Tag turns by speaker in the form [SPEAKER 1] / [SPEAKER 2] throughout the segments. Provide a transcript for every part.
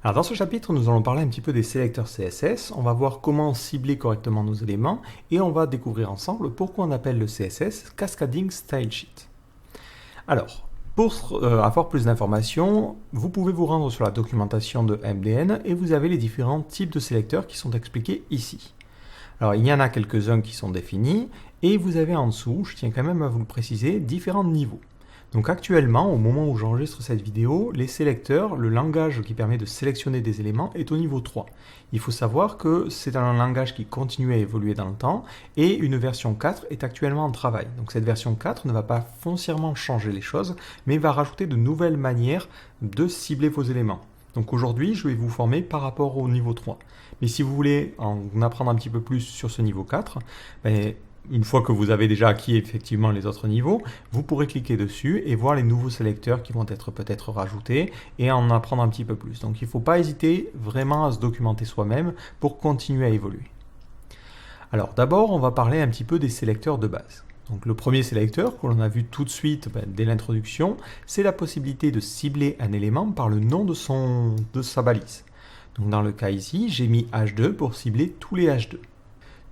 [SPEAKER 1] Alors dans ce chapitre, nous allons parler un petit peu des sélecteurs CSS, on va voir comment cibler correctement nos éléments et on va découvrir ensemble pourquoi on appelle le CSS Cascading Style Sheet. Alors, pour avoir plus d'informations, vous pouvez vous rendre sur la documentation de MDN et vous avez les différents types de sélecteurs qui sont expliqués ici. Alors il y en a quelques-uns qui sont définis et vous avez en dessous, je tiens quand même à vous le préciser, différents niveaux. Donc actuellement, au moment où j'enregistre cette vidéo, les sélecteurs, le langage qui permet de sélectionner des éléments est au niveau 3. Il faut savoir que c'est un langage qui continue à évoluer dans le temps et une version 4 est actuellement en travail. Donc cette version 4 ne va pas foncièrement changer les choses, mais va rajouter de nouvelles manières de cibler vos éléments. Donc aujourd'hui, je vais vous former par rapport au niveau 3. Mais si vous voulez en apprendre un petit peu plus sur ce niveau 4, une fois que vous avez déjà acquis effectivement les autres niveaux, vous pourrez cliquer dessus et voir les nouveaux sélecteurs qui vont être peut-être rajoutés et en apprendre un petit peu plus. Donc il ne faut pas hésiter vraiment à se documenter soi-même pour continuer à évoluer. Alors d'abord, on va parler un petit peu des sélecteurs de base. Donc le premier sélecteur que l'on a vu tout de suite dès l'introduction, c'est la possibilité de cibler un élément par le nom de sa balise. Donc dans le cas ici, j'ai mis H2 pour cibler tous les H2.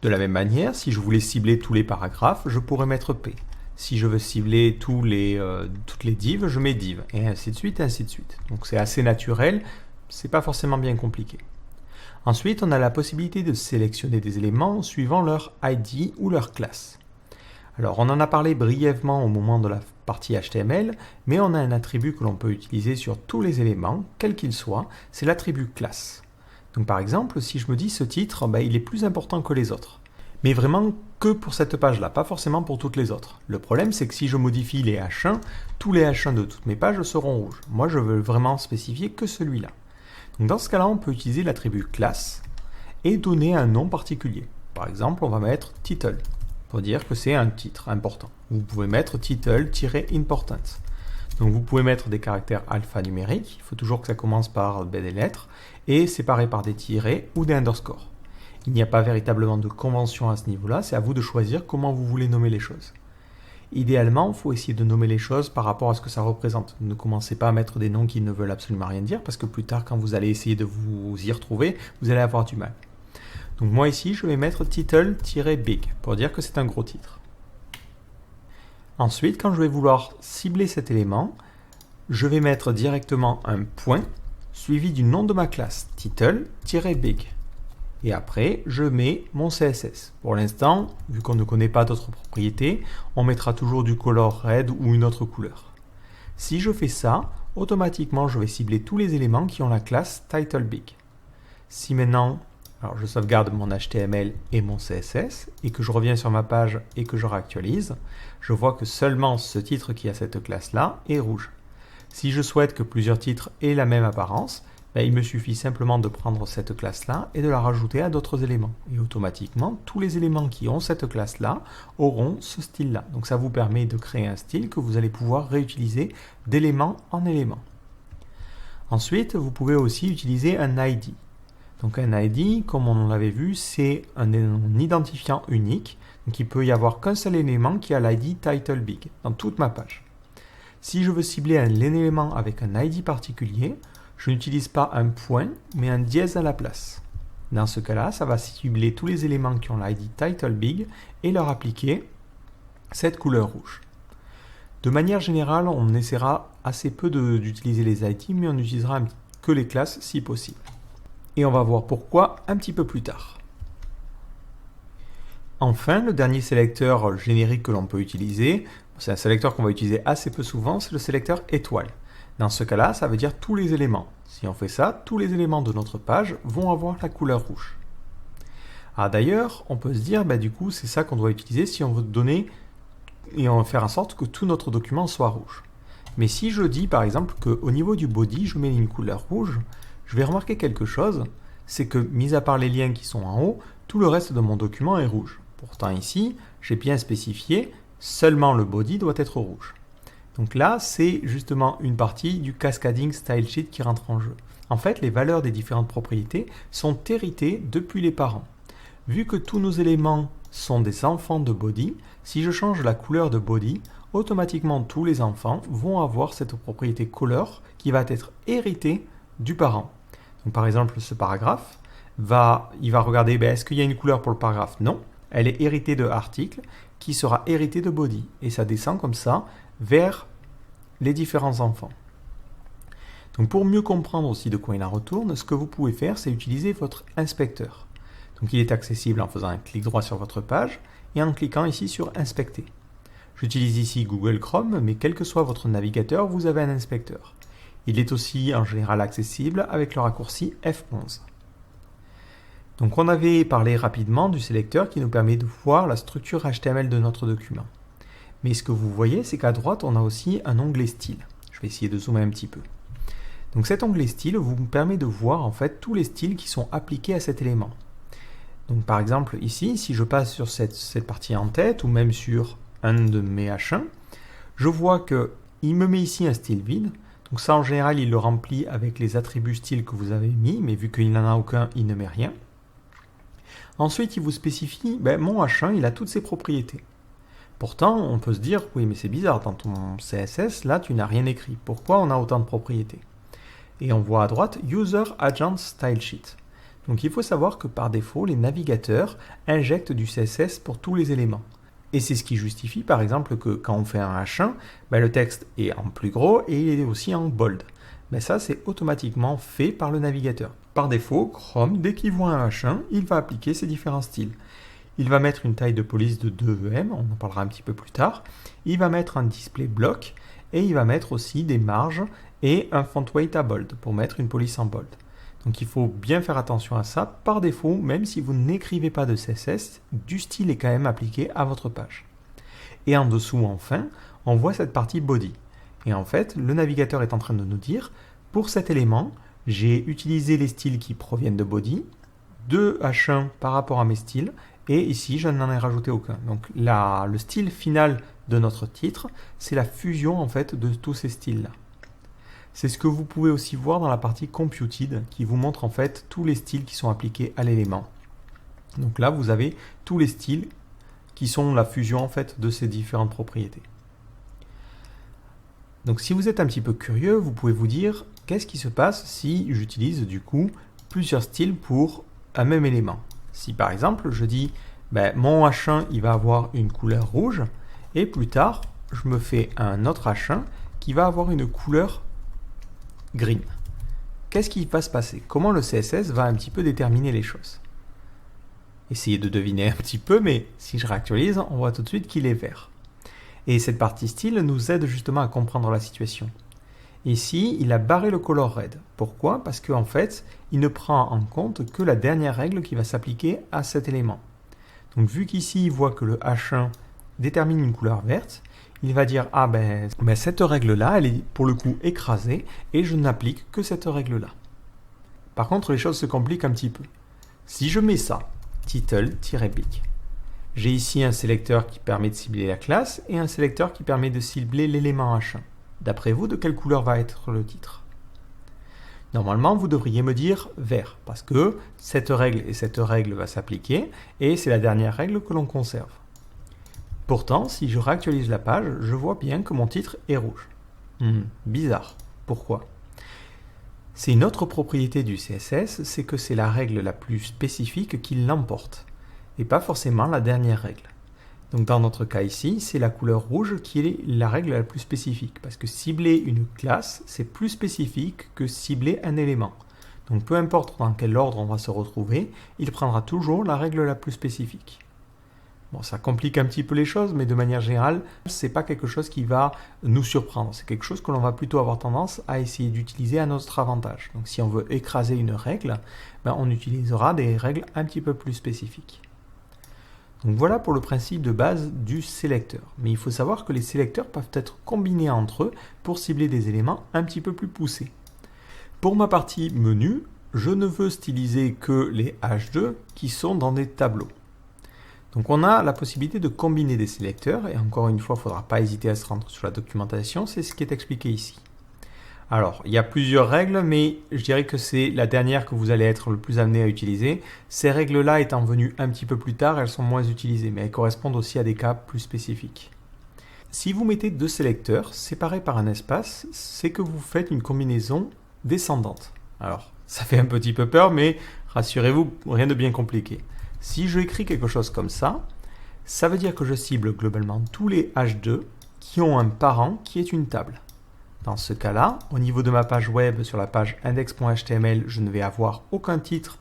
[SPEAKER 1] De la même manière, si je voulais cibler tous les paragraphes, je pourrais mettre P. Si je veux cibler toutes les divs, je mets div, et ainsi de suite, et ainsi de suite. Donc c'est assez naturel, c'est pas forcément bien compliqué. Ensuite, on a la possibilité de sélectionner des éléments suivant leur ID ou leur classe. Alors on en a parlé brièvement au moment de la partie HTML, mais on a un attribut que l'on peut utiliser sur tous les éléments, quels qu'ils soient, c'est l'attribut classe. Donc par exemple, si je me dis ce titre, il est plus important que les autres. Mais vraiment que pour cette page-là, pas forcément pour toutes les autres. Le problème, c'est que si je modifie les H1, tous les H1 de toutes mes pages seront rouges. Moi, je veux vraiment spécifier que celui-là. Donc dans ce cas-là, on peut utiliser l'attribut classe et donner un nom particulier. Par exemple, on va mettre title pour dire que c'est un titre important. Vous pouvez mettre title-important. Donc vous pouvez mettre des caractères alphanumériques, il faut toujours que ça commence par des lettres, et séparés par des tirets ou des underscores. Il n'y a pas véritablement de convention à ce niveau-là, c'est à vous de choisir comment vous voulez nommer les choses. Idéalement, il faut essayer de nommer les choses par rapport à ce que ça représente. Ne commencez pas à mettre des noms qui ne veulent absolument rien dire, parce que plus tard, quand vous allez essayer de vous y retrouver, vous allez avoir du mal. Donc moi ici, je vais mettre title-big, pour dire que c'est un gros titre. Ensuite, quand je vais vouloir cibler cet élément, je vais mettre directement un point suivi du nom de ma classe, title-big. Et après, je mets mon CSS. Pour l'instant, vu qu'on ne connaît pas d'autres propriétés, on mettra toujours du color red ou une autre couleur. Si je fais ça, automatiquement, je vais cibler tous les éléments qui ont la classe title-big. Si maintenant, je sauvegarde mon HTML et mon CSS, et que je reviens sur ma page et que je réactualise, je vois que seulement ce titre qui a cette classe-là est rouge. Si je souhaite que plusieurs titres aient la même apparence, il me suffit simplement de prendre cette classe-là et de la rajouter à d'autres éléments. Et automatiquement, tous les éléments qui ont cette classe-là auront ce style-là. Donc ça vous permet de créer un style que vous allez pouvoir réutiliser d'élément en élément. Ensuite, vous pouvez aussi utiliser un ID. Donc un ID, comme on l'avait vu, c'est un identifiant unique. Donc il ne peut y avoir qu'un seul élément qui a l'ID title-big dans toute ma page. Si je veux cibler un élément avec un ID particulier, je n'utilise pas un point, mais un dièse à la place. Dans ce cas-là, ça va cibler tous les éléments qui ont l'ID title-big et leur appliquer cette couleur rouge. De manière générale, on essaiera assez peu d'utiliser les ID, mais on utilisera que les classes si possible. Et on va voir pourquoi un petit peu plus tard. Enfin, le dernier sélecteur générique que l'on peut utiliser, c'est un sélecteur qu'on va utiliser assez peu souvent, c'est le sélecteur étoile. Dans ce cas-là, ça veut dire tous les éléments. Si on fait ça, tous les éléments de notre page vont avoir la couleur rouge. D'ailleurs, on peut se dire, du coup, c'est ça qu'on doit utiliser si on veut donner et on veut faire en sorte que tout notre document soit rouge. Mais si je dis, par exemple, qu'au niveau du body, je mets une couleur rouge, je vais remarquer quelque chose, c'est que, mis à part les liens qui sont en haut, tout le reste de mon document est rouge. Pourtant ici, j'ai bien spécifié, seulement le body doit être rouge. Donc là, c'est justement une partie du Cascading Style Sheet qui rentre en jeu. En fait, les valeurs des différentes propriétés sont héritées depuis les parents. Vu que tous nos éléments sont des enfants de body, si je change la couleur de body, automatiquement tous les enfants vont avoir cette propriété color qui va être héritée du parent. Donc, par exemple, ce paragraphe, il va regarder, est-ce qu'il y a une couleur pour le paragraphe? Non, elle est héritée de article qui sera héritée de body. Et ça descend comme ça vers les différents enfants. Donc pour mieux comprendre aussi de quoi il en retourne, ce que vous pouvez faire, c'est utiliser votre inspecteur. Donc il est accessible en faisant un clic droit sur votre page et en cliquant ici sur Inspecter. J'utilise ici Google Chrome, mais quel que soit votre navigateur, vous avez un inspecteur. Il est aussi en général accessible avec le raccourci F11. Donc on avait parlé rapidement du sélecteur qui nous permet de voir la structure HTML de notre document. Mais ce que vous voyez, c'est qu'à droite, on a aussi un onglet style. Je vais essayer de zoomer un petit peu. Donc cet onglet style vous permet de voir en fait tous les styles qui sont appliqués à cet élément. Donc par exemple ici, si je passe sur cette partie en tête ou même sur un de mes H1, je vois qu'il me met ici un style vide. Donc ça en général il le remplit avec les attributs style que vous avez mis, mais vu qu'il n'en a aucun, il ne met rien. Ensuite il vous spécifie, mon H1 il a toutes ses propriétés. Pourtant on peut se dire, oui mais c'est bizarre, dans ton CSS là tu n'as rien écrit, pourquoi on a autant de propriétés? Et on voit à droite User Agent Style Sheet. Donc il faut savoir que par défaut, les navigateurs injectent du CSS pour tous les éléments. Et c'est ce qui justifie par exemple que quand on fait un H1, le texte est en plus gros et il est aussi en bold. Mais ça c'est automatiquement fait par le navigateur. Par défaut, Chrome, dès qu'il voit un H1, il va appliquer ces différents styles. Il va mettre une taille de police de 2 EM, on en parlera un petit peu plus tard. Il va mettre un display block et il va mettre aussi des marges et un font weight à bold pour mettre une police en bold. Donc il faut bien faire attention à ça. Par défaut, même si vous n'écrivez pas de CSS, du style est quand même appliqué à votre page. Et en dessous, enfin, on voit cette partie body. Et en fait, le navigateur est en train de nous dire, pour cet élément, j'ai utilisé les styles qui proviennent de body, de H1 par rapport à mes styles, et ici, je n'en ai rajouté aucun. Donc là, le style final de notre titre, c'est la fusion en fait de tous ces styles-là. C'est ce que vous pouvez aussi voir dans la partie Computed, qui vous montre en fait tous les styles qui sont appliqués à l'élément. Donc là, vous avez tous les styles qui sont la fusion en fait de ces différentes propriétés. Donc si vous êtes un petit peu curieux, vous pouvez vous dire qu'est-ce qui se passe si j'utilise du coup plusieurs styles pour un même élément. Si par exemple je dis mon H1 il va avoir une couleur rouge et plus tard je me fais un autre H1 qui va avoir une couleur green. Qu'est-ce qui va se passer? Comment le CSS va un petit peu déterminer les choses? Essayez de deviner un petit peu, mais si je réactualise, on voit tout de suite qu'il est vert. Et cette partie style nous aide justement à comprendre la situation. Ici, il a barré le color red. Pourquoi? Parce qu'en fait, il ne prend en compte que la dernière règle qui va s'appliquer à cet élément. Donc vu qu'ici, il voit que le H1 détermine une couleur verte, il va dire cette règle-là, elle est pour le coup écrasée et je n'applique que cette règle-là. Par contre, les choses se compliquent un petit peu. Si je mets ça, title-big, j'ai ici un sélecteur qui permet de cibler la classe et un sélecteur qui permet de cibler l'élément H1. D'après vous, de quelle couleur va être le titre? Normalement, vous devriez me dire vert, parce que cette règle et cette règle va s'appliquer et c'est la dernière règle que l'on conserve. Pourtant, si je réactualise la page, je vois bien que mon titre est rouge. Bizarre. Pourquoi? C'est une autre propriété du CSS, c'est que c'est la règle la plus spécifique qui l'emporte, et pas forcément la dernière règle. Donc dans notre cas ici, c'est la couleur rouge qui est la règle la plus spécifique, parce que cibler une classe, c'est plus spécifique que cibler un élément. Donc peu importe dans quel ordre on va se retrouver, il prendra toujours la règle la plus spécifique. Bon, ça complique un petit peu les choses, mais de manière générale, c'est pas quelque chose qui va nous surprendre. C'est quelque chose que l'on va plutôt avoir tendance à essayer d'utiliser à notre avantage. Donc si on veut écraser une règle, on utilisera des règles un petit peu plus spécifiques. Donc voilà pour le principe de base du sélecteur. Mais il faut savoir que les sélecteurs peuvent être combinés entre eux pour cibler des éléments un petit peu plus poussés. Pour ma partie menu, je ne veux styliser que les H2 qui sont dans des tableaux. Donc on a la possibilité de combiner des sélecteurs, et encore une fois, il ne faudra pas hésiter à se rendre sur la documentation, c'est ce qui est expliqué ici. Alors, il y a plusieurs règles, mais je dirais que c'est la dernière que vous allez être le plus amené à utiliser. Ces règles-là étant venues un petit peu plus tard, elles sont moins utilisées, mais elles correspondent aussi à des cas plus spécifiques. Si vous mettez deux sélecteurs séparés par un espace, c'est que vous faites une combinaison descendante. Alors, Ça fait un petit peu peur, mais rassurez-vous, rien de bien compliqué. Si je écris quelque chose comme ça veut dire que je cible globalement tous les H2 qui ont un parent qui est une table. Dans ce cas-là, au niveau de ma page web, sur la page index.html, je ne vais avoir aucun titre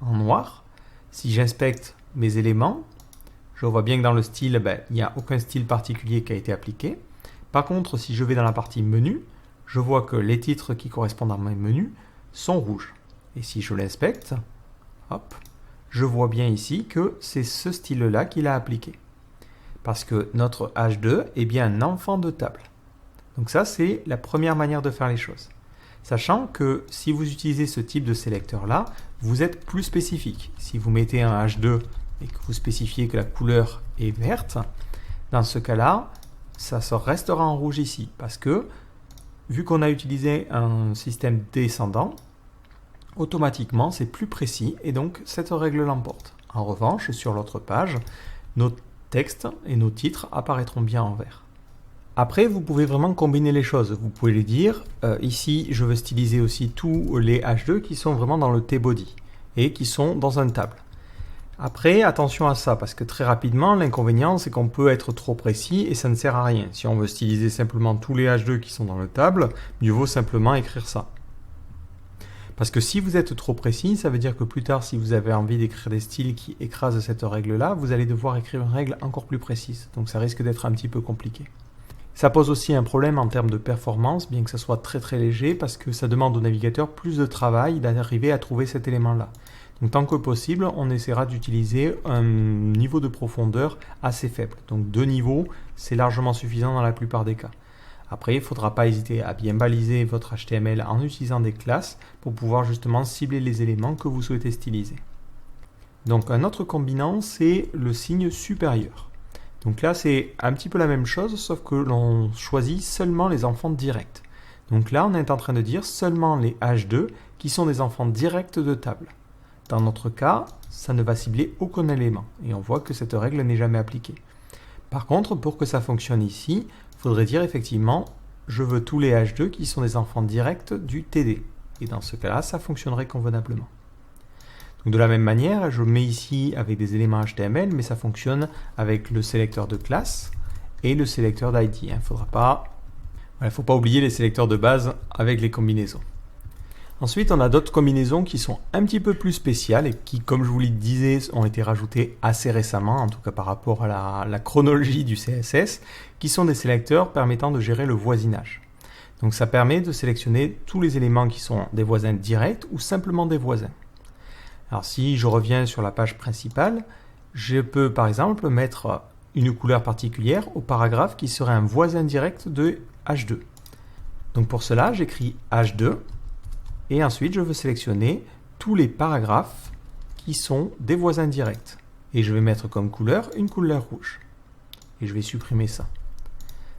[SPEAKER 1] en noir. Si j'inspecte mes éléments, je vois bien que dans le style, il n'y a aucun style particulier qui a été appliqué. Par contre, si je vais dans la partie menu, je vois que les titres qui correspondent à mes menus sont rouges. Et si je l'inspecte, hop, je vois bien ici que c'est ce style-là qu'il a appliqué. Parce que notre H2 est bien un enfant de table. Donc ça, c'est la première manière de faire les choses. Sachant que si vous utilisez ce type de sélecteur-là, vous êtes plus spécifique. Si vous mettez un H2 et que vous spécifiez que la couleur est verte, dans ce cas-là, ça restera en rouge ici. Parce que, vu qu'on a utilisé un système descendant, automatiquement, c'est plus précis et donc cette règle l'emporte. En revanche, sur l'autre page, nos textes et nos titres apparaîtront bien en vert. Après, vous pouvez vraiment combiner les choses. Vous pouvez les dire, ici, je veux styliser aussi tous les H2 qui sont vraiment dans le T-body et qui sont dans un table. Après, attention à ça, parce que très rapidement, l'inconvénient, c'est qu'on peut être trop précis et ça ne sert à rien. Si on veut styliser simplement tous les H2 qui sont dans le table, mieux vaut simplement écrire ça. Parce que si vous êtes trop précis, ça veut dire que plus tard, si vous avez envie d'écrire des styles qui écrasent cette règle-là, vous allez devoir écrire une règle encore plus précise. Donc ça risque d'être un petit peu compliqué. Ça pose aussi un problème en termes de performance, bien que ça soit très très léger, parce que ça demande au navigateur plus de travail d'arriver à trouver cet élément-là. Donc tant que possible, on essaiera d'utiliser un niveau de profondeur assez faible. Donc 2 niveaux, c'est largement suffisant dans la plupart des cas. Après, il ne faudra pas hésiter à bien baliser votre HTML en utilisant des classes pour pouvoir justement cibler les éléments que vous souhaitez styliser. Donc un autre combinant, c'est le signe supérieur. Donc là, c'est un petit peu la même chose, sauf que l'on choisit seulement les enfants directs. Donc là, on est en train de dire seulement les H2 qui sont des enfants directs de table. Dans notre cas, ça ne va cibler aucun élément, et on voit que cette règle n'est jamais appliquée. Par contre, pour que ça fonctionne ici, il faudrait dire effectivement, je veux tous les H2 qui sont des enfants directs du TD. Et dans ce cas-là, ça fonctionnerait convenablement. Donc de la même manière, je mets ici avec des éléments HTML, mais ça fonctionne avec le sélecteur de classe et le sélecteur d'ID. Il ne faut pas oublier les sélecteurs de base avec les combinaisons. Ensuite, on a d'autres combinaisons qui sont un petit peu plus spéciales et qui, comme je vous le disais, ont été rajoutées assez récemment, en tout cas par rapport à la chronologie du CSS, qui sont des sélecteurs permettant de gérer le voisinage. Donc ça permet de sélectionner tous les éléments qui sont des voisins directs ou simplement des voisins. Alors si je reviens sur la page principale, je peux par exemple mettre une couleur particulière au paragraphe qui serait un voisin direct de H2. Donc pour cela, j'écris H2. Et ensuite, je veux sélectionner tous les paragraphes qui sont des voisins directs. Et je vais mettre comme couleur une couleur rouge. Et je vais supprimer ça.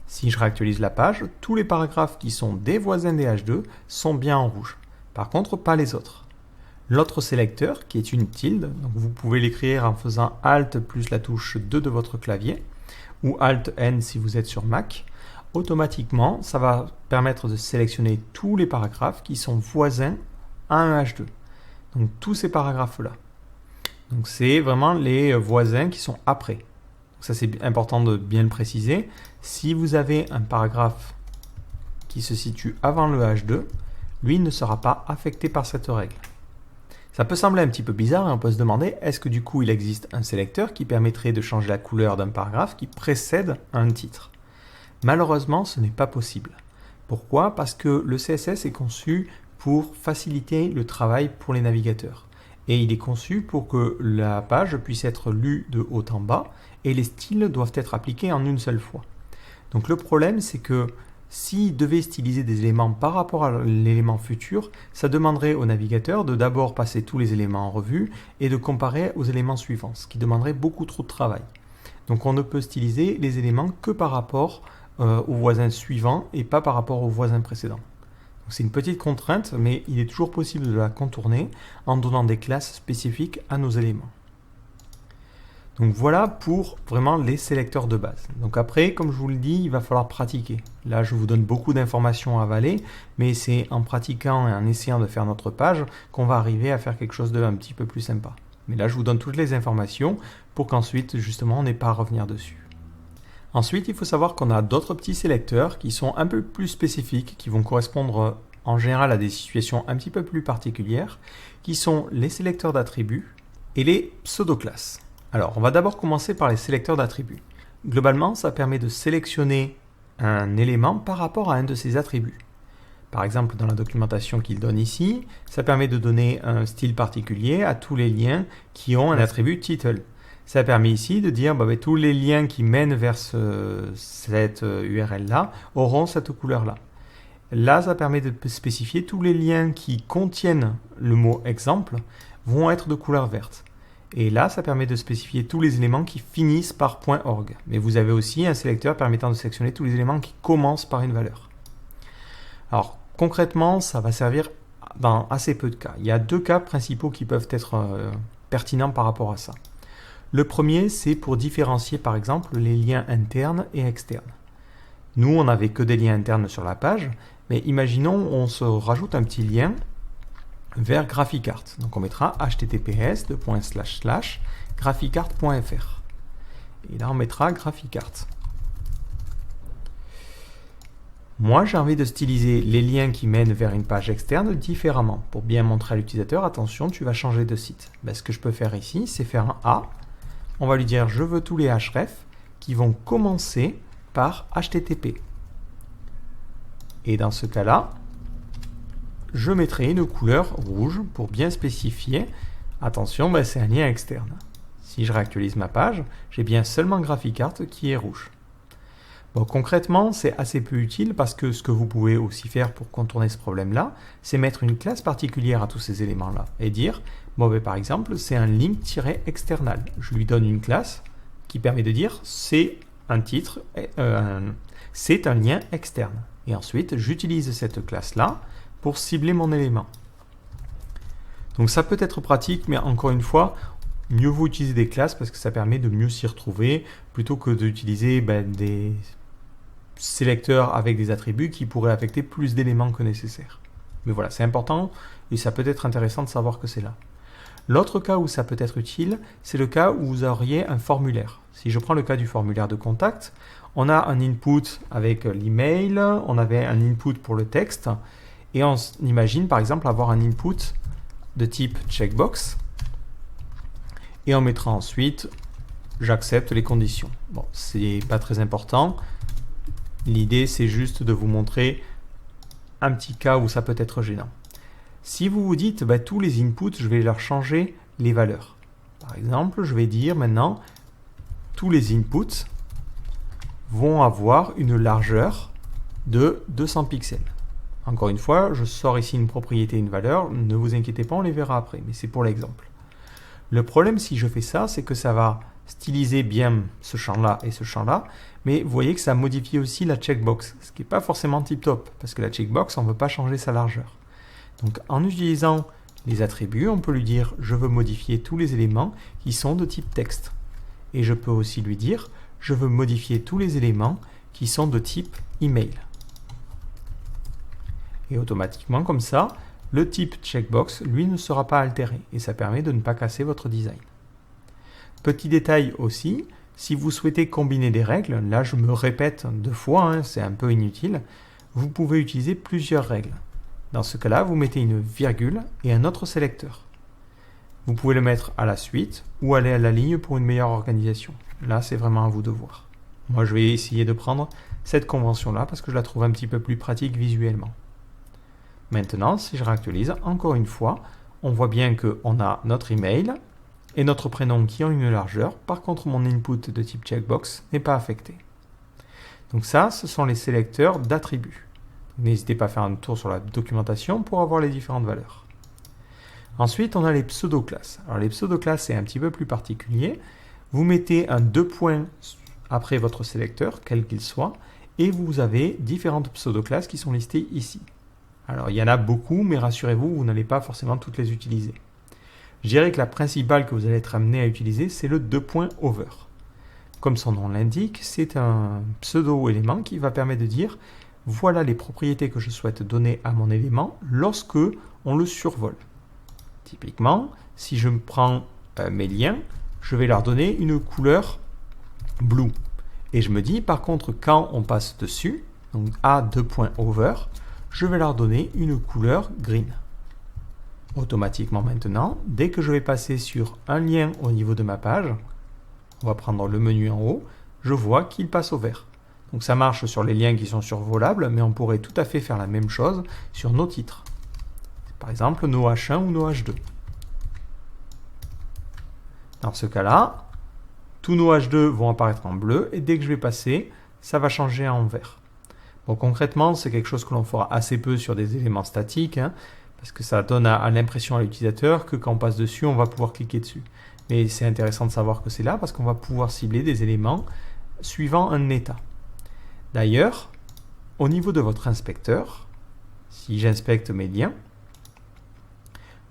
[SPEAKER 1] Si je réactualise la page, tous les paragraphes qui sont des voisins des H2 sont bien en rouge. Par contre, pas les autres. L'autre sélecteur, qui est une tilde, donc vous pouvez l'écrire en faisant Alt plus la touche 2 de votre clavier, ou Alt N si vous êtes sur Mac. Automatiquement, ça va permettre de sélectionner tous les paragraphes qui sont voisins à un H2. Donc tous ces paragraphes-là. Donc c'est vraiment les voisins qui sont après. Donc, ça c'est important de bien le préciser. Si vous avez un paragraphe qui se situe avant le H2, lui ne sera pas affecté par cette règle. Ça peut sembler un petit peu bizarre et on peut se demander est-ce que du coup il existe un sélecteur qui permettrait de changer la couleur d'un paragraphe qui précède un titre. Malheureusement, ce n'est pas possible. Pourquoi? Parce que le CSS est conçu pour faciliter le travail pour les navigateurs. Et il est conçu pour que la page puisse être lue de haut en bas et les styles doivent être appliqués en une seule fois. Donc le problème, c'est que s'il devait styliser des éléments par rapport à l'élément futur, ça demanderait au navigateur de d'abord passer tous les éléments en revue et de comparer aux éléments suivants, ce qui demanderait beaucoup trop de travail. Donc on ne peut styliser les éléments que par rapport au voisin suivant et pas par rapport au voisin précédent. C'est une petite contrainte, mais il est toujours possible de la contourner en donnant des classes spécifiques à nos éléments. Donc voilà pour vraiment les sélecteurs de base. Donc après, comme je vous le dis, il va falloir pratiquer. Là, je vous donne beaucoup d'informations à avaler, mais c'est en pratiquant et en essayant de faire notre page qu'on va arriver à faire quelque chose de un petit peu plus sympa. Mais là, je vous donne toutes les informations pour qu'ensuite, justement, on n'ait pas à revenir dessus. Ensuite, il faut savoir qu'on a d'autres petits sélecteurs qui sont un peu plus spécifiques, qui vont correspondre en général à des situations un petit peu plus particulières, qui sont les sélecteurs d'attributs et les pseudo-classes. Alors, on va d'abord commencer par les sélecteurs d'attributs. Globalement, ça permet de sélectionner un élément par rapport à un de ses attributs. Par exemple, dans la documentation qu'il donne ici, ça permet de donner un style particulier à tous les liens qui ont un attribut title. Ça permet ici de dire tous les liens qui mènent vers cette URL-là auront cette couleur-là. Là, ça permet de spécifier tous les liens qui contiennent le mot exemple vont être de couleur verte. Et là, ça permet de spécifier tous les éléments qui finissent par .org. Mais vous avez aussi un sélecteur permettant de sélectionner tous les éléments qui commencent par une valeur. Alors, concrètement, ça va servir dans assez peu de cas. Il y a deux cas principaux qui peuvent être pertinents par rapport à ça. Le premier, c'est pour différencier par exemple les liens internes et externes. Nous, on n'avait que des liens internes sur la page, mais imaginons on se rajoute un petit lien vers Graphicart. Donc on mettra https://graphicart.fr. Et là, on mettra Graphicart. Moi, j'ai envie de styliser les liens qui mènent vers une page externe différemment. Pour bien montrer à l'utilisateur, attention, tu vas changer de site. Ce que je peux faire ici, c'est faire un A. On va lui dire, je veux tous les href qui vont commencer par HTTP. Et dans ce cas-là, je mettrai une couleur rouge pour bien spécifier. Attention, c'est un lien externe. Si je réactualise ma page, j'ai bien seulement Graphicart qui est rouge. Concrètement, c'est assez peu utile parce que ce que vous pouvez aussi faire pour contourner ce problème-là, c'est mettre une classe particulière à tous ces éléments-là et dire, par exemple, c'est un link-external. Je lui donne une classe qui permet de dire, c'est un titre, c'est un lien externe. Et ensuite, j'utilise cette classe-là pour cibler mon élément. Donc ça peut être pratique, mais encore une fois, mieux vaut utiliser des classes parce que ça permet de mieux s'y retrouver plutôt que d'utiliser des sélecteurs avec des attributs qui pourraient affecter plus d'éléments que nécessaire. Mais voilà, c'est important et ça peut être intéressant de savoir que c'est là. L'autre cas où ça peut être utile, c'est le cas où vous auriez un formulaire. Si je prends le cas du formulaire de contact, on a un input avec l'email, on avait un input pour le texte, et on imagine par exemple avoir un input de type checkbox, et on mettra ensuite j'accepte les conditions. C'est pas très important. L'idée, c'est juste de vous montrer un petit cas où ça peut être gênant. Si vous vous dites, tous les inputs, je vais leur changer les valeurs. Par exemple, je vais dire maintenant, tous les inputs vont avoir une largeur de 200 pixels. Encore une fois, je sors ici une propriété, une valeur, ne vous inquiétez pas, on les verra après, mais c'est pour l'exemple. Le problème, si je fais ça, c'est que ça va styliser bien ce champ-là et ce champ-là, mais vous voyez que ça modifie aussi la checkbox, ce qui n'est pas forcément tip-top, parce que la checkbox, on ne veut pas changer sa largeur. Donc en utilisant les attributs, on peut lui dire « je veux modifier tous les éléments qui sont de type texte ». Et je peux aussi lui dire « je veux modifier tous les éléments qui sont de type email ». Et automatiquement, comme ça, le type checkbox, lui, ne sera pas altéré, et ça permet de ne pas casser votre design. Petit détail aussi, si vous souhaitez combiner des règles, là je me répète 2 fois, c'est un peu inutile, vous pouvez utiliser plusieurs règles. Dans ce cas-là, vous mettez une virgule et un autre sélecteur. Vous pouvez le mettre à la suite ou aller à la ligne pour une meilleure organisation. Là, c'est vraiment à vous de voir. Moi, je vais essayer de prendre cette convention-là parce que je la trouve un petit peu plus pratique visuellement. Maintenant, si je réactualise, encore une fois, on voit bien qu'on a notre email et notre prénom qui ont une largeur. Par contre, mon input de type checkbox n'est pas affecté. Donc ça, ce sont les sélecteurs d'attributs. N'hésitez pas à faire un tour sur la documentation pour avoir les différentes valeurs. Ensuite, on a les pseudo-classes. Alors les pseudo-classes, c'est un petit peu plus particulier. Vous mettez un 2 points après votre sélecteur, quel qu'il soit, et vous avez différentes pseudo-classes qui sont listées ici. Alors il y en a beaucoup, mais rassurez-vous, vous n'allez pas forcément toutes les utiliser. Je dirais que la principale que vous allez être amené à utiliser, c'est le 2.over. Comme son nom l'indique, c'est un pseudo-élément qui va permettre de dire voilà les propriétés que je souhaite donner à mon élément lorsque on le survole. Typiquement, si je prends mes liens, je vais leur donner une couleur blue. Et je me dis, par contre, quand on passe dessus, donc à 2.over, je vais leur donner une couleur green. Automatiquement maintenant, dès que je vais passer sur un lien au niveau de ma page, on va prendre le menu en haut, je vois qu'il passe au vert. Donc ça marche sur les liens qui sont survolables, mais on pourrait tout à fait faire la même chose sur nos titres. Par exemple, nos H1 ou nos H2. Dans ce cas-là, tous nos H2 vont apparaître en bleu, et dès que je vais passer, ça va changer en vert. Bon, concrètement, c'est quelque chose que l'on fera assez peu sur des éléments statiques, parce que ça donne à l'impression à l'utilisateur que quand on passe dessus, on va pouvoir cliquer dessus. Mais c'est intéressant de savoir que c'est là, parce qu'on va pouvoir cibler des éléments suivant un état. D'ailleurs, au niveau de votre inspecteur, si j'inspecte mes liens,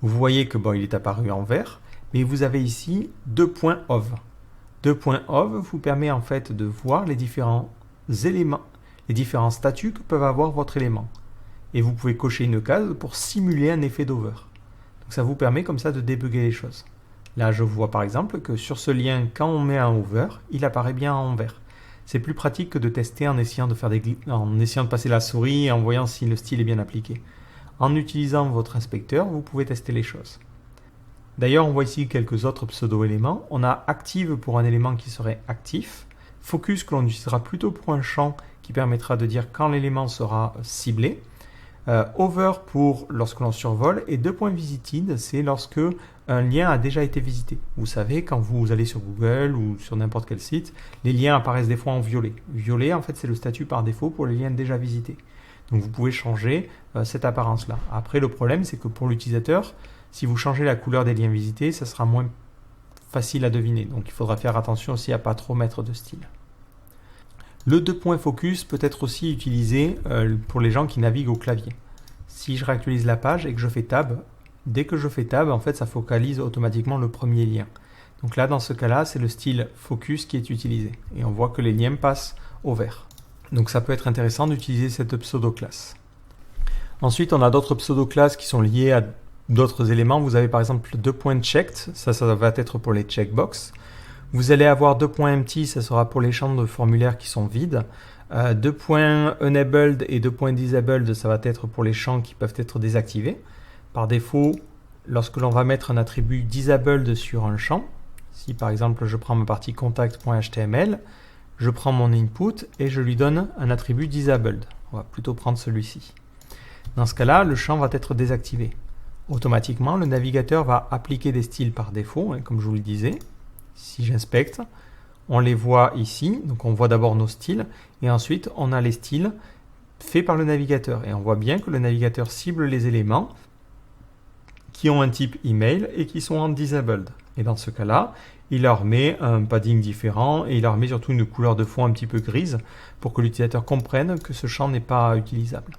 [SPEAKER 1] vous voyez que il est apparu en vert, mais vous avez ici 2.of. 2.of vous permet en fait de voir les différents éléments, les différents statuts que peuvent avoir votre élément. Et vous pouvez cocher une case pour simuler un effet d'over. Donc ça vous permet comme ça de débugger les choses. Là, je vois par exemple que sur ce lien, quand on met un over, il apparaît bien en vert. C'est plus pratique que de tester en essayant de passer la souris et en voyant si le style est bien appliqué. En utilisant votre inspecteur, vous pouvez tester les choses. D'ailleurs, on voit ici quelques autres pseudo-éléments. On a active pour un élément qui serait actif, focus que l'on utilisera plutôt pour un champ qui permettra de dire quand l'élément sera ciblé, over pour lorsque l'on survole, et 2.visited, c'est lorsque un lien a déjà été visité. Vous savez, quand vous allez sur Google ou sur n'importe quel site, les liens apparaissent des fois en violet. Violet, en fait, c'est le statut par défaut pour les liens déjà visités. Donc vous pouvez changer cette apparence-là. Après, le problème, c'est que pour l'utilisateur, si vous changez la couleur des liens visités, ça sera moins facile à deviner. Donc il faudra faire attention aussi à ne pas trop mettre de style. Le 2.focus peut être aussi utilisé pour les gens qui naviguent au clavier. Si je réactualise la page et que je fais tab, dès que je fais tab, en fait, ça focalise automatiquement le premier lien. Donc là, dans ce cas-là, c'est le style focus qui est utilisé. Et on voit que les liens passent au vert. Donc ça peut être intéressant d'utiliser cette pseudo-classe. Ensuite, on a d'autres pseudo-classes qui sont liées à d'autres éléments. Vous avez par exemple 2.checked, ça va être pour les checkbox. Vous allez avoir 2.empty, ça sera pour les champs de formulaire qui sont vides. 2.enabled et 2.disabled, ça va être pour les champs qui peuvent être désactivés. Par défaut, lorsque l'on va mettre un attribut disabled sur un champ, si par exemple je prends ma partie contact.html, je prends mon input et je lui donne un attribut disabled. On va plutôt prendre celui-ci. Dans ce cas-là, le champ va être désactivé. Automatiquement, le navigateur va appliquer des styles par défaut, comme je vous le disais. Si j'inspecte, on les voit ici. Donc on voit d'abord nos styles et ensuite on a les styles faits par le navigateur. Et on voit bien que le navigateur cible les éléments qui ont un type email et qui sont en disabled. Et dans ce cas-là, il leur met un padding différent et il leur met surtout une couleur de fond un petit peu grise pour que l'utilisateur comprenne que ce champ n'est pas utilisable.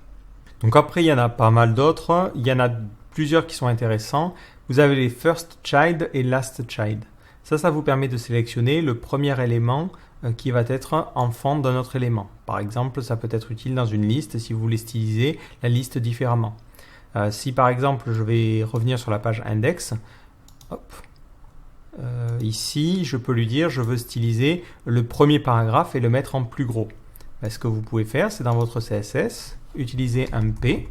[SPEAKER 1] Donc après, il y en a pas mal d'autres. Il y en a plusieurs qui sont intéressants. Vous avez les first child et last child. Ça vous permet de sélectionner le premier élément qui va être enfant d'un autre élément. Par exemple, ça peut être utile dans une liste si vous voulez styliser la liste différemment. Si par exemple, je vais revenir sur la page index, ici, je peux lui dire je veux styliser le premier paragraphe et le mettre en plus gros. Ce que vous pouvez faire, c'est dans votre CSS, utiliser un P,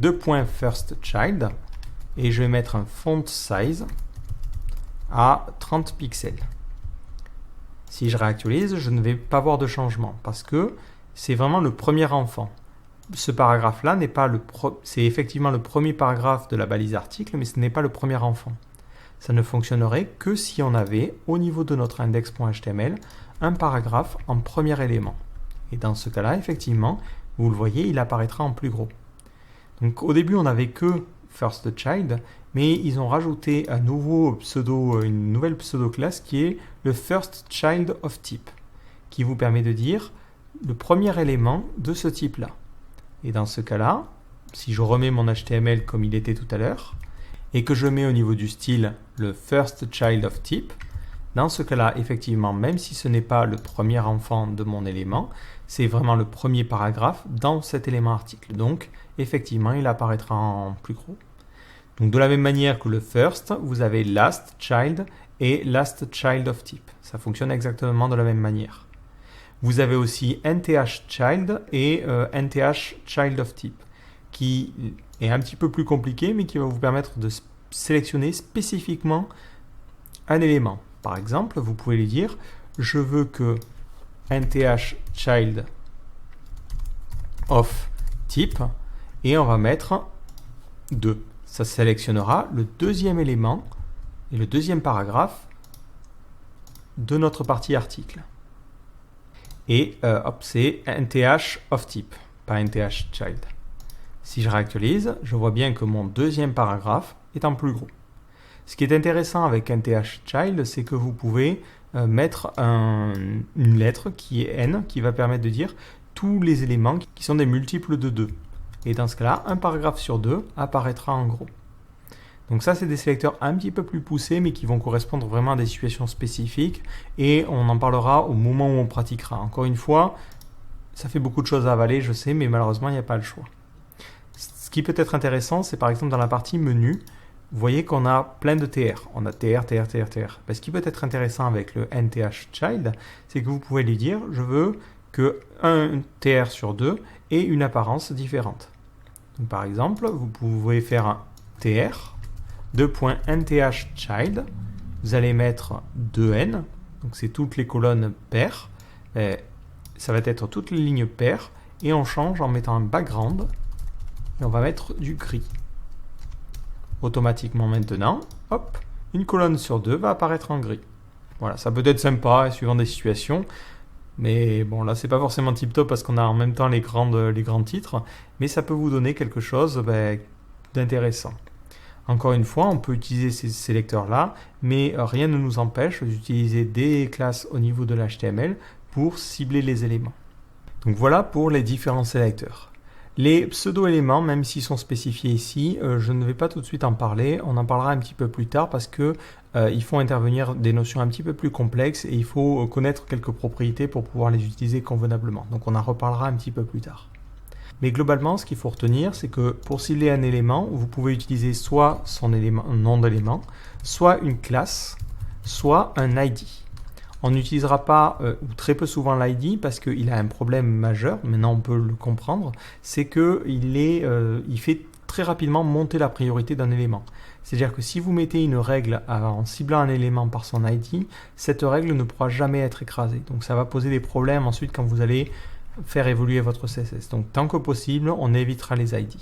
[SPEAKER 1] 2.firstChild, et je vais mettre un font size à 30 pixels. Si je réactualise, je ne vais pas voir de changement parce que c'est vraiment le premier enfant. Ce paragraphe-là n'est pas c'est effectivement le premier paragraphe de la balise article, mais ce n'est pas le premier enfant. Ça ne fonctionnerait que si on avait, au niveau de notre index.html, un paragraphe en premier élément. Et dans ce cas-là, effectivement, vous le voyez, il apparaîtra en plus gros. Donc au début, on n'avait que firstChild, mais ils ont rajouté une nouvelle pseudo-classe qui est le firstChildOfType, qui vous permet de dire le premier élément de ce type-là. Et dans ce cas-là, si je remets mon HTML comme il était tout à l'heure, et que je mets au niveau du style le first child of type, dans ce cas-là, effectivement, même si ce n'est pas le premier enfant de mon élément, c'est vraiment le premier paragraphe dans cet élément article. Donc, effectivement, il apparaîtra en plus gros. Donc, de la même manière que le first, vous avez last child et last child of type. Ça fonctionne exactement de la même manière. Vous avez aussi nth child et nth child of type, qui est un petit peu plus compliqué, mais qui va vous permettre de sélectionner spécifiquement un élément. Par exemple, vous pouvez lui dire, je veux que nth child of type, et on va mettre 2. Ça sélectionnera le deuxième élément et le deuxième paragraphe de notre partie article. Et c'est nth of type, pas nth child. Si je réactualise, je vois bien que mon deuxième paragraphe est en plus gros. Ce qui est intéressant avec nth child, c'est que vous pouvez mettre une lettre qui est n, qui va permettre de dire tous les éléments qui sont des multiples de 2. Et dans ce cas-là, un paragraphe sur 2 apparaîtra en gros. Donc ça, c'est des sélecteurs un petit peu plus poussés, mais qui vont correspondre vraiment à des situations spécifiques. Et on en parlera au moment où on pratiquera. Encore une fois, ça fait beaucoup de choses à avaler, je sais, mais malheureusement, il n'y a pas le choix. Ce qui peut être intéressant, c'est par exemple dans la partie menu, vous voyez qu'on a plein de TR. On a TR, TR, TR, TR. Ce qui peut être intéressant avec le nth child, c'est que vous pouvez lui dire, je veux que un TR sur 2 ait une apparence différente. Donc, par exemple, vous pouvez faire un TR, 2.nth child, vous allez mettre 2n, donc c'est toutes les colonnes paires, ça va être toutes les lignes paires, et on change en mettant un background, et on va mettre du gris. Automatiquement maintenant, hop, une colonne sur 2 va apparaître en gris. Voilà, ça peut être sympa suivant des situations, mais bon là c'est pas forcément tip top parce qu'on a en même temps les grands titres, mais ça peut vous donner quelque chose d'intéressant. Encore une fois, on peut utiliser ces sélecteurs là, mais rien ne nous empêche d'utiliser des classes au niveau de l'HTML pour cibler les éléments. Donc voilà pour les différents sélecteurs. Les pseudo-éléments, même s'ils sont spécifiés ici, je ne vais pas tout de suite en parler. On en parlera un petit peu plus tard parce que il faut intervenir des notions un petit peu plus complexes et il faut connaître quelques propriétés pour pouvoir les utiliser convenablement. Donc on en reparlera un petit peu plus tard. Mais globalement, ce qu'il faut retenir, c'est que pour cibler un élément, vous pouvez utiliser soit son nom d'élément, soit une classe, soit un ID. On n'utilisera pas ou très peu souvent l'ID parce qu'il a un problème majeur, maintenant on peut le comprendre, c'est qu'il fait très rapidement monter la priorité d'un élément. C'est-à-dire que si vous mettez une règle en ciblant un élément par son ID, cette règle ne pourra jamais être écrasée. Donc ça va poser des problèmes ensuite quand vous allez faire évoluer votre CSS. Donc tant que possible, on évitera les ID.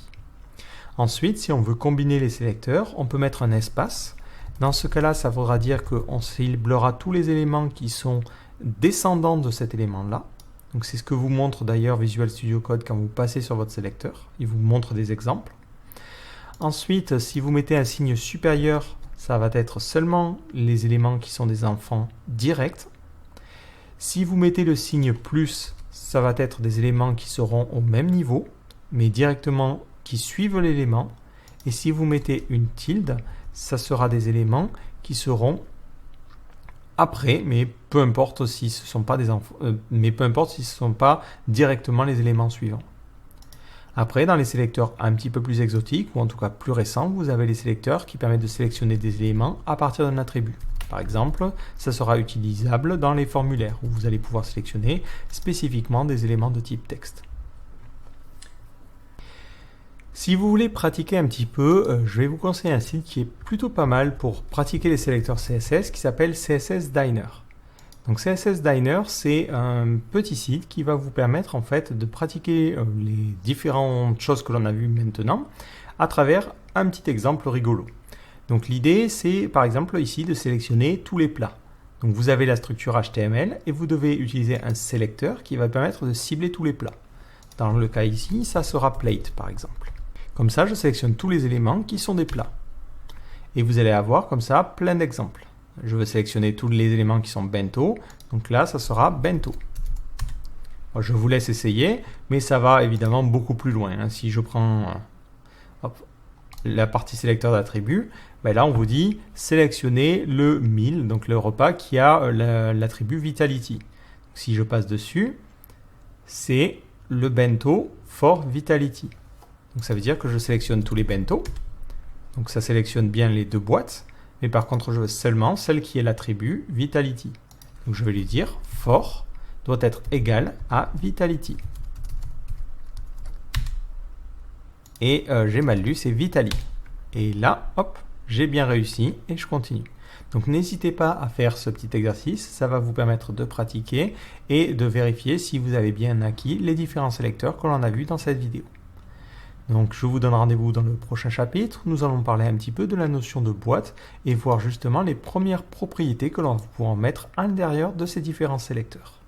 [SPEAKER 1] Ensuite, si on veut combiner les sélecteurs, on peut mettre un espace. Dans ce cas-là, ça voudra dire qu'on ciblera tous les éléments qui sont descendants de cet élément-là. Donc c'est ce que vous montre d'ailleurs Visual Studio Code quand vous passez sur votre sélecteur. Il vous montre des exemples. Ensuite, si vous mettez un signe supérieur, ça va être seulement les éléments qui sont des enfants directs. Si vous mettez le signe plus, ça va être des éléments qui seront au même niveau, mais directement qui suivent l'élément. Et si vous mettez une tilde, ça sera des éléments qui seront après, mais peu importe si ce sont pas des enfants, mais peu importe si ce sont pas directement les éléments suivants. Après, dans les sélecteurs un petit peu plus exotiques, ou en tout cas plus récents, vous avez les sélecteurs qui permettent de sélectionner des éléments à partir d'un attribut. Par exemple, ça sera utilisable dans les formulaires, où vous allez pouvoir sélectionner spécifiquement des éléments de type texte. Si vous voulez pratiquer un petit peu, je vais vous conseiller un site qui est plutôt pas mal pour pratiquer les sélecteurs CSS, qui s'appelle CSS Diner. Donc CSS Diner, c'est un petit site qui va vous permettre en fait de pratiquer les différentes choses que l'on a vues maintenant à travers un petit exemple rigolo. Donc l'idée, c'est par exemple ici de sélectionner tous les plats. Donc vous avez la structure HTML et vous devez utiliser un sélecteur qui va permettre de cibler tous les plats. Dans le cas ici, ça sera plate par exemple. Comme ça, je sélectionne tous les éléments qui sont des plats. Et vous allez avoir comme ça plein d'exemples. Je veux sélectionner tous les éléments qui sont bento. Donc là, ça sera bento. Bon, je vous laisse essayer, mais ça va évidemment beaucoup plus loin. Si je prends la partie sélecteur d'attributs, ben là on vous dit sélectionnez le meal, donc le repas qui a l'attribut Vitality. Donc, si je passe dessus, c'est le bento for Vitality. Donc ça veut dire que je sélectionne tous les bento. Donc ça sélectionne bien les deux boîtes, mais par contre je veux seulement celle qui est l'attribut Vitality. Donc je vais lui dire for doit être égal à Vitality. Et j'ai mal lu, c'est Vitali. Et là, hop, j'ai bien réussi et je continue. Donc n'hésitez pas à faire ce petit exercice, ça va vous permettre de pratiquer et de vérifier si vous avez bien acquis les différents sélecteurs que l'on a vus dans cette vidéo. Donc je vous donne rendez-vous dans le prochain chapitre, nous allons parler un petit peu de la notion de boîte et voir justement les premières propriétés que l'on pourra mettre à l'intérieur de ces différents sélecteurs.